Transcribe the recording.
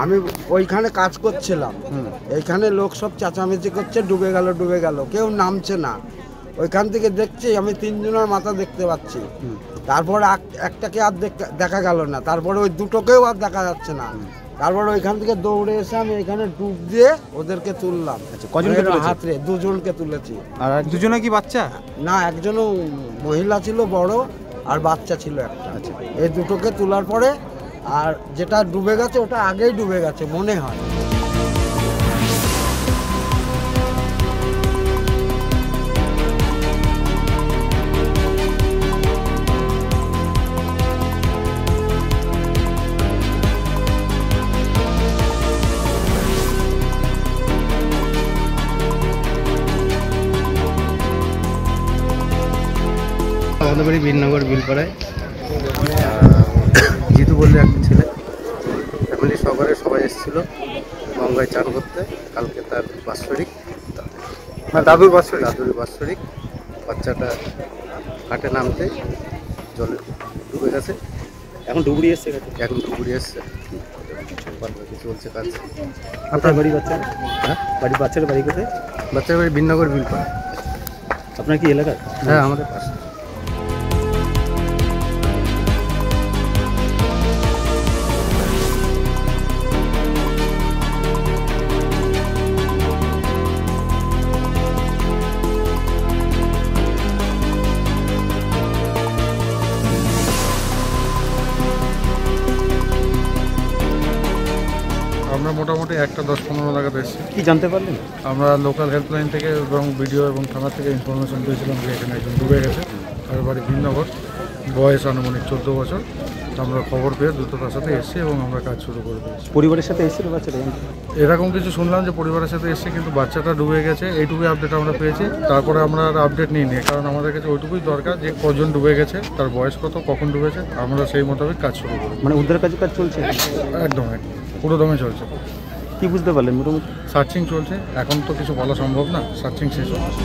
আমি ওইখানে কাজ করছিলাম, এইখানে লোক সব চেঁচামেচি করছে ডুবে গেল, কেউ নামছে না। ওইখান থেকে দেখছি আমি 3 জনের মাথা দেখতে পাচ্ছি, তারপরে একটাকে আর দেখা গেল না, তারপরে ওই দুটোকেও আর দেখা যাচ্ছে না। তারপরে ওইখান থেকে দৌড়ে এসে আমি এখানে ডুব দিয়ে ওদেরকে তুললাম। হাতে 2 জনকে তুলেছি। আর দুজনে কি বাচ্চা? না, একজনও মহিলা ছিল বড়, আর বাচ্চা ছিল একটা। এই দুটোকে তোলার পরে আর যেটা ডুবে গেছে ওটা আগেই ডুবে গেছে মনে হয়। আমাদের বাড়ি বীরনগর বিলপাড়ায়। জিতু বললে একটা ছেলে, ফ্যামিলি সহকারে সবাই এসেছিল গঙ্গায় চান করতে। কালকে তার বাৎসরিক, দাদুর বাৎসরিক। বাচ্চাটা ঘাটে নামতে জলে ডুবে গেছে। এখন ডুবুরি এসছে। চলছে কাজ। আপনার বাড়ি বাচ্চা? হ্যাঁ, বাচ্চার বাড়ি কোথায়? বাচ্চার বাড়ি বীরনগর বিলপাড়া। আপনার কি এলাকার? হ্যাঁ, আমাদের পাশে। আমরা মোটামুটি 1টা 10-15 নাগাদ এসেছি। কি জানতে পারলেন? আমরা লোকাল হেল্পলাইন থেকে এবং ভিডিও এবং থানা থেকে ইনফরমেশন পেয়েছিলাম যে এখানে একজন ডুবে গেছে। তার বাড়ি বীরনগর, বয়স আনুমানিক 14 বছর। আমরা খবর পেয়ে দ্রুততার সাথে এসেছি এবং আমরা কাজ শুরু করে দিয়েছি। পরিবারের সাথে এসেছিল বাচ্চাটা? এরকম কিছু শুনলাম যে পরিবারের সাথে এসেছে, কিন্তু বাচ্চাটা ডুবে গেছে এইটুকুই আপডেট আমরা পেয়েছি। তারপরে আমরা আর আপডেট নিইনি, কারণ আমাদের কাছে ওইটুকুই দরকার যে কজন ডুবে গেছে, তার বয়স কত, কখন ডুবেছে। আমরা সেই মোতাবেক কাজ শুরু করি। মানে উদ্ধার কাজ চলছে? একদম পুরো দমে চলছে। কি বুঝতে পারলেন মোটামুটি? সার্চিং চলছে, এখন তো কিছু বলা সম্ভব না, সার্চিং শেষ হচ্ছে।